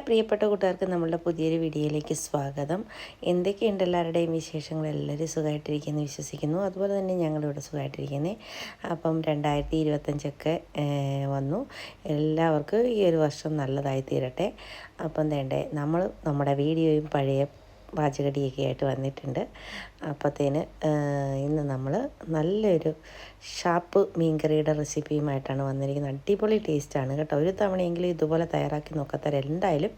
പ്രിയപ്പെട്ട കൂട്ടുകാർക്ക് നമ്മളുടെ പുതിയൊരു വീഡിയോയിലേക്ക് സ്വാഗതം. എന്തൊക്കെയുണ്ട് എല്ലാവരുടെയും വിശേഷങ്ങൾ? എല്ലാവരും സുഖമായിട്ടിരിക്കുന്നു വിശ്വസിക്കുന്നു. അതുപോലെ തന്നെ ഞങ്ങളിവിടെ സുഖമായിട്ടിരിക്കുന്നത്. അപ്പം 2025 വന്നു. എല്ലാവർക്കും ഈ ഒരു വർഷം നല്ലതായി തീരട്ടെ. അപ്പം നമ്മുടെ വീഡിയോയും പഴയ പാചകടിയൊക്കെ ആയിട്ട് വന്നിട്ടുണ്ട്. അപ്പോഴത്തേന് ഇന്ന് നമ്മൾ നല്ലൊരു ഷാപ്പ് മീൻകറിയുടെ റെസിപ്പിയുമായിട്ടാണ് വന്നിരിക്കുന്നത്. അടിപൊളി ടേസ്റ്റാണ് കേട്ടോ. ഒരു തവണയെങ്കിലും ഇതുപോലെ തയ്യാറാക്കി നോക്കാത്തവർ എന്തായാലും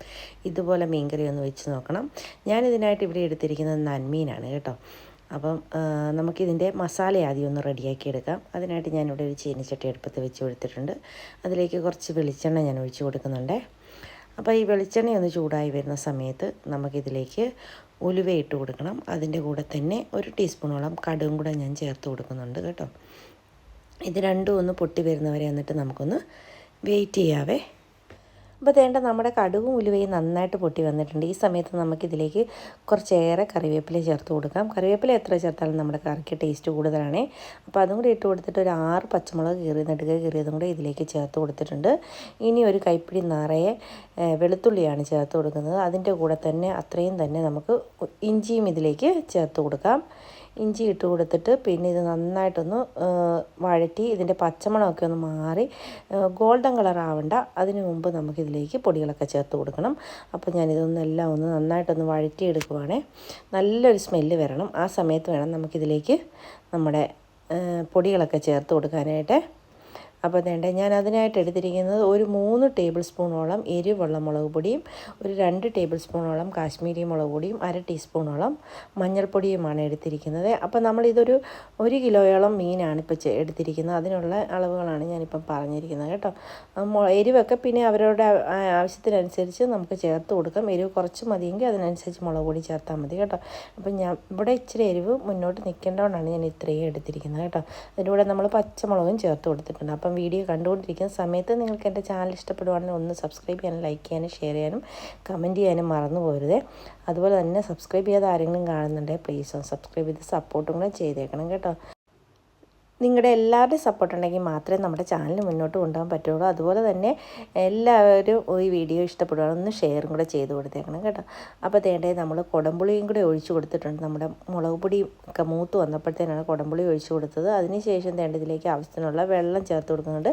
ഇതുപോലെ മീൻകറി ഒന്ന് വെച്ച് നോക്കണം. ഞാനിതിനായിട്ട് ഇവിടെ എടുത്തിരിക്കുന്നത് നന്മീനാണ് കേട്ടോ. അപ്പം നമുക്കിതിൻ്റെ മസാല ആദ്യം ഒന്ന് റെഡിയാക്കി എടുക്കാം. അതിനായിട്ട് ഞാനിവിടെ ഒരു ചീനിച്ചട്ടി അടുപ്പത്ത് വെച്ച് കൊടുത്തിട്ടുണ്ട്. അതിലേക്ക് കുറച്ച് വെളിച്ചെണ്ണ ഞാൻ ഒഴിച്ച് കൊടുക്കുന്നുണ്ട്. അപ്പോൾ ഈ വെളിച്ചെണ്ണ ഒന്ന് ചൂടായി വരുന്ന സമയത്ത് നമുക്കിതിലേക്ക് ഉലുവ ഇട്ട് കൊടുക്കണം. അതിൻ്റെ കൂടെ തന്നെ 1 ടീസ്പൂണോളം കടുകും കൂടെ ഞാൻ ചേർത്ത് കൊടുക്കുന്നുണ്ട് കേട്ടോ. ഇത് രണ്ടും ഒന്ന് പൊട്ടി വരുന്നവരെ എന്നിട്ട് നമുക്കൊന്ന് വെയിറ്റ് ചെയ്യാവേ. അപ്പോൾ നമ്മുടെ കടുകും ഉലുവയും നന്നായിട്ട് പൊട്ടി വന്നിട്ടുണ്ട്. ഈ സമയത്ത് നമുക്കിതിലേക്ക് കുറച്ചേറെ കറിവേപ്പില ചേർത്ത് കൊടുക്കാം. കറിവേപ്പില എത്ര ചേർത്താലും നമ്മുടെ കറിക്ക് ടേസ്റ്റ് കൂടുതലാണ്. അപ്പോൾ അതും കൂടി ഇട്ട് കൊടുത്തിട്ട് ഒരു 6 പച്ചമുളക് കീറിയതും കൂടി ഇതിലേക്ക് ചേർത്ത് കൊടുത്തിട്ടുണ്ട്. ഇനി ഒരു കൈപ്പിടി നിറയെ വെളുത്തുള്ളിയാണ് ചേർത്ത് കൊടുക്കുന്നത്. അതിൻ്റെ കൂടെ തന്നെ അത്രയും തന്നെ നമുക്ക് ഇഞ്ചിയും ഇതിലേക്ക് ചേർത്ത് കൊടുക്കാം. ഇഞ്ചി ഇട്ട് കൊടുത്തിട്ട് പിന്നെ ഇത് നന്നായിട്ടൊന്ന് വഴറ്റി ഇതിൻ്റെ പച്ചമണമൊക്കെ ഒന്ന് മാറി ഗോൾഡൻ കളർ ആവണ്ട അതിന് മുമ്പ് നമുക്കിതിലേക്ക് പൊടികളൊക്കെ ചേർത്ത് കൊടുക്കണം. അപ്പോൾ ഞാനിതൊന്നെല്ലാം ഒന്ന് നന്നായിട്ടൊന്ന് വഴറ്റിയെടുക്കുവാണേ. നല്ലൊരു സ്മെല്ല് വരണം. ആ സമയത്ത് വേണം നമുക്കിതിലേക്ക് നമ്മുടെ പൊടികളൊക്കെ ചേർത്ത് കൊടുക്കാനായിട്ട്. അപ്പോൾ ഞാൻ അതിനായിട്ട് എടുത്തിരിക്കുന്നത് ഒരു 3 ടേബിൾ സ്പൂണോളം എരിവുള്ള മുളക് പൊടിയും ഒരു 2 ടേബിൾ സ്പൂണോളം കാശ്മീരി മുളക് പൊടിയും 1/2 ടീസ്പൂണോളം മഞ്ഞൾപ്പൊടിയുമാണ് എടുത്തിരിക്കുന്നത്. അപ്പോൾ നമ്മളിതൊരു 1 കിലോയോളം മീനാണ് ഇപ്പോൾ എടുത്തിരിക്കുന്നത്. അതിനുള്ള അളവുകളാണ് ഞാനിപ്പം പറഞ്ഞിരിക്കുന്നത് കേട്ടോ. എരിവൊക്കെ പിന്നെ അവരുടെ ആവശ്യത്തിനനുസരിച്ച് നമുക്ക് ചേർത്ത് കൊടുക്കാം. എരിവ് കുറച്ച് മതിയെങ്കിൽ അതിനനുസരിച്ച് മുളക് പൊടി ചേർത്താൽ മതി കേട്ടോ. അപ്പം ഞാൻ ഇവിടെ ഇച്ചിരി എരിവ് മുന്നോട്ട് നിൽക്കേണ്ടതുകൊണ്ടാണ് ഞാൻ ഇത്രയും എടുത്തിരിക്കുന്നത് കേട്ടോ. അതിൻ്റെ കൂടെ നമ്മൾ പച്ചമുളകും ചേർത്ത് കൊടുത്തിട്ടുണ്ട്. അപ്പം വീഡിയോ കണ്ടുകൊണ്ടിരിക്കുന്ന സമയത്ത് നിങ്ങൾക്ക് എൻ്റെ ചാനൽ ഇഷ്ടപ്പെടുവാണെങ്കിൽ ഒന്ന് സബ്സ്ക്രൈബ് ചെയ്യാനും ലൈക്ക് ചെയ്യാനും ഷെയർ ചെയ്യാനും കമൻറ്റ് ചെയ്യാനും മറന്നു പോരുതേ. അതുപോലെ തന്നെ സബ്സ്ക്രൈബ് ചെയ്യാതെ ആരെങ്കിലും കാണുന്നുണ്ടെങ്കിൽ പ്ലീസ് ഒന്ന് സബ്സ്ക്രൈബ് ചെയ്ത് സപ്പോർട്ടും കൂടെ ചെയ്തേക്കണം കേട്ടോ. നിങ്ങളുടെ എല്ലാവരുടെയും സപ്പോർട്ട് ഉണ്ടെങ്കിൽ മാത്രമേ നമ്മുടെ ചാനൽ മുന്നോട്ട് കൊണ്ടുപോകാൻ പറ്റുള്ളൂ. അതുപോലെ തന്നെ എല്ലാവരും ഈ വീഡിയോ ഇഷ്ടപ്പെടുകയാണ് ഒന്ന് ഷെയറും കൂടെ ചെയ്ത് കൊടുത്തേക്കണം കേട്ടോ. അപ്പോൾ നമ്മൾ കുടംപുളിയും കൂടെ ഒഴിച്ച് കൊടുത്തിട്ടുണ്ട്. നമ്മുടെ മുളക് പൊടി ഒക്കെ മൂത്ത് വന്നപ്പോഴത്തേനാണ് കുടംപുളി ഒഴിച്ച് കൊടുത്തത്. അതിനുശേഷം ഇതിലേക്ക് ആവശ്യത്തിനുള്ള വെള്ളം ചേർത്ത് കൊടുക്കുന്നുണ്ട്.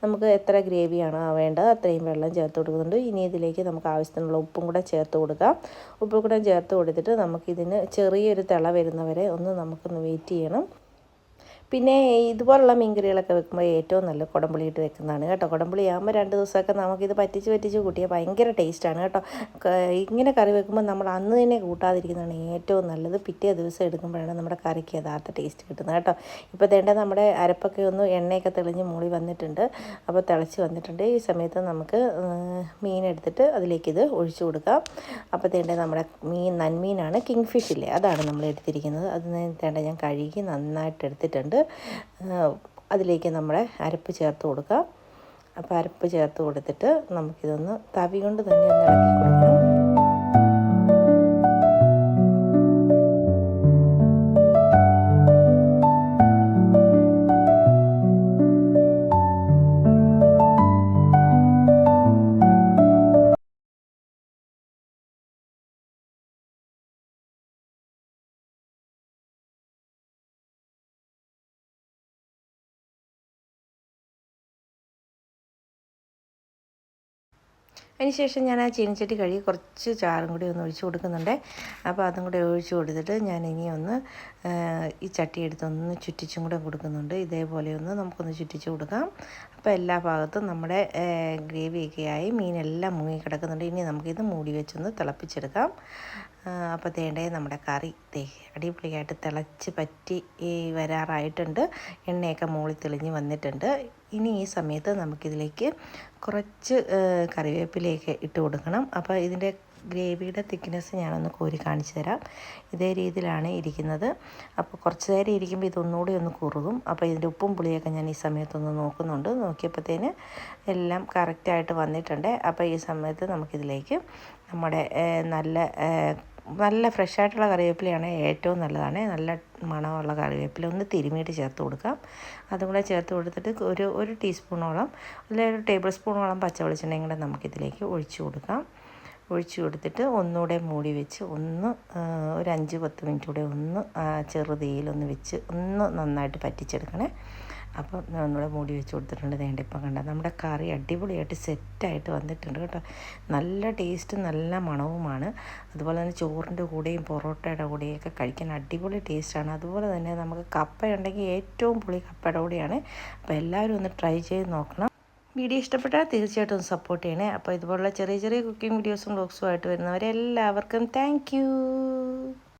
നമുക്ക് എത്ര ഗ്രേവിയാണോ വേണ്ടത് അത്രയും വെള്ളം ചേർത്ത് കൊടുക്കുന്നുണ്ട്. ഇനി ഇതിലേക്ക് നമുക്ക് ആവശ്യത്തിനുള്ള ഉപ്പും കൂടെ ചേർത്ത് കൊടുക്കാം. ഉപ്പും കൂടെ ചേർത്ത് കൊടുത്തിട്ട് നമുക്കിതിന് ചെറിയൊരു തിള വരുന്നവരെ നമുക്കൊന്ന് വെയിറ്റ് ചെയ്യണം. പിന്നെ ഇതുപോലുള്ള മീൻകറികളൊക്കെ വെക്കുമ്പോൾ ഏറ്റവും നല്ല കുടംപുളി ഇട്ട് വെക്കുന്നതാണ് കേട്ടോ. കുടംപുളി ആകുമ്പോൾ 2 ദിവസമൊക്കെ നമുക്കിത് പറ്റിച്ച് കൂട്ടിയാൽ ഭയങ്കര ടേസ്റ്റാണ് കേട്ടോ. ഇങ്ങനെ കറി വെക്കുമ്പോൾ നമ്മൾ അന്ന് തന്നെ കൂട്ടാതിരിക്കുന്നതാണ് ഏറ്റവും നല്ലത്. പിറ്റേ ദിവസം എടുക്കുമ്പോഴാണ് നമ്മുടെ കറിക്ക് യഥാർത്ഥ ടേസ്റ്റ് കിട്ടുന്നത് കേട്ടോ. ഇപ്പോൾ നമ്മുടെ അരപ്പൊക്കെ ഒന്ന് എണ്ണയൊക്കെ തെളിഞ്ഞ് മൂളി വന്നിട്ടുണ്ട്. അപ്പോൾ തിളച്ച് വന്നിട്ടുണ്ട്. ഈ സമയത്ത് നമുക്ക് മീനെടുത്തിട്ട് അതിലേക്ക് ഇത് ഒഴിച്ചു കൊടുക്കാം. അപ്പോൾ നമ്മുടെ നന്മീനാണ്, കിങ് ഫിഷ് ഇല്ലേ, അതാണ് നമ്മൾ എടുത്തിരിക്കുന്നത്. അത് ഞാൻ കഴുകി നന്നായിട്ട് എടുത്തിട്ടുണ്ട്. അതിലേക്ക് നമ്മുടെ അരപ്പ് ചേർത്ത് കൊടുക്കാം. അപ്പോൾ അരപ്പ് ചേർത്ത് കൊടുത്തിട്ട് നമുക്കിതൊന്ന് തവി കൊണ്ട് തന്നെ ഒന്ന് ഇളക്കി കൊടുക്കണം. അതിനുശേഷം ഞാൻ ആ ചീനിച്ചട്ടി കഴുകി കുറച്ച് ചാറും കൂടി ഒന്ന് ഒഴിച്ച് കൊടുക്കുന്നുണ്ട്. അപ്പോൾ അതും കൂടി ഒഴിച്ച് കൊടുത്തിട്ട് ഞാൻ ഇനി ഈ ചട്ടി എടുത്തൊന്ന് ചുറ്റിച്ചും കൂടെ കൊടുക്കുന്നുണ്ട്. ഇതേപോലെ നമുക്കൊന്ന് ചുറ്റിച്ച് കൊടുക്കാം. അപ്പോൾ എല്ലാ ഭാഗത്തും നമ്മുടെ ഗ്രേവിയൊക്കെ ആയി മീനെല്ലാം മുങ്ങി കിടക്കുന്നുണ്ട്. ഇനി നമുക്കിത് മൂടി വെച്ചൊന്ന് തിളപ്പിച്ചെടുക്കാം. അപ്പോൾ നമ്മുടെ കറി അടിപൊളിയായിട്ട് തിളച്ച് പറ്റി വരാറായിട്ടുണ്ട്. എണ്ണയൊക്കെ മുകളിൽ തെളിഞ്ഞ് വന്നിട്ടുണ്ട്. ഇനി ഈ സമയത്ത് നമുക്കിതിലേക്ക് കുറച്ച് കറിവേപ്പിലയൊക്കെ ഇട്ട് കൊടുക്കണം. അപ്പോൾ ഇതിൻ്റെ ഗ്രേവിയുടെ തിക്നെസ് ഞാനൊന്ന് കോരി കാണിച്ചു തരാം. ഇതേ രീതിയിലാണ് ഇരിക്കുന്നത്. അപ്പോൾ കുറച്ച് നേരം ഇരിക്കുമ്പോൾ ഇതൊന്നുകൂടി ഒന്ന് കുറുകും. അപ്പോൾ ഇതിൻ്റെ ഉപ്പും പുളിയൊക്കെ ഞാൻ ഈ സമയത്തൊന്ന് നോക്കുന്നുണ്ട്. നോക്കിയപ്പോഴത്തേന് എല്ലാം കറക്റ്റായിട്ട് വന്നിട്ടുണ്ട്. അപ്പോൾ ഈ സമയത്ത് നമുക്കിതിലേക്ക് നമ്മുടെ നല്ല ഫ്രഷായിട്ടുള്ള കറിവേപ്പിലയാണ് ഏറ്റവും നല്ലതാണ്. നല്ല മണമുള്ള കറിവേപ്പില ഒന്ന് തിരുമിയിട്ട് ചേർത്ത് കൊടുക്കാം. അതും കൂടെ ചേർത്ത് കൊടുത്തിട്ട് ഒരു ടീസ്പൂണോളം അല്ലെങ്കിൽ 1 ടേബിൾ സ്പൂണോളം പച്ച വെളിച്ചെണ്ണയും കൂടെ നമുക്കിതിലേക്ക് ഒഴിച്ചു കൊടുക്കാം. ഒഴിച്ചു കൊടുത്തിട്ട് ഒന്നുകൂടെ മൂടി വെച്ച് ഒരു 5-10 മിനിറ്റ് കൂടെ ചെറുതീയിലൊന്ന് വെച്ച് നന്നായിട്ട് പറ്റിച്ചെടുക്കണേ. അപ്പം ഒന്നുകൂടെ മൂടി വെച്ച് കൊടുത്തിട്ടുണ്ട്. വേണ്ട ഇപ്പം കണ്ട നമ്മുടെ കറി അടിപൊളിയായിട്ട് സെറ്റായിട്ട് വന്നിട്ടുണ്ട് കേട്ടോ. നല്ല ടേസ്റ്റും നല്ല മണവുമാണ്. അതുപോലെ തന്നെ ചോറിൻ്റെ കൂടെയും പൊറോട്ടയുടെ കൂടെയൊക്കെ കഴിക്കാൻ അടിപൊളി ടേസ്റ്റാണ്. അതുപോലെ തന്നെ നമുക്ക് കപ്പയുണ്ടെങ്കിൽ ഏറ്റവും പൊളി കപ്പയുടെ കൂടെയാണ്. അപ്പോൾ എല്ലാവരും ഒന്ന് ട്രൈ ചെയ്ത് നോക്കണം. വീഡിയോ ഇഷ്ടപ്പെട്ടാൽ തീർച്ചയായിട്ടും ഒന്ന് സപ്പോർട്ട് ചെയ്യണേ. അപ്പോൾ ഇതുപോലുള്ള ചെറിയ ചെറിയ കുക്കിംഗ് വീഡിയോസും വ്ളോഗ്സും ആയിട്ട് വരുന്നവരെ എല്ലാവർക്കും താങ്ക് യു.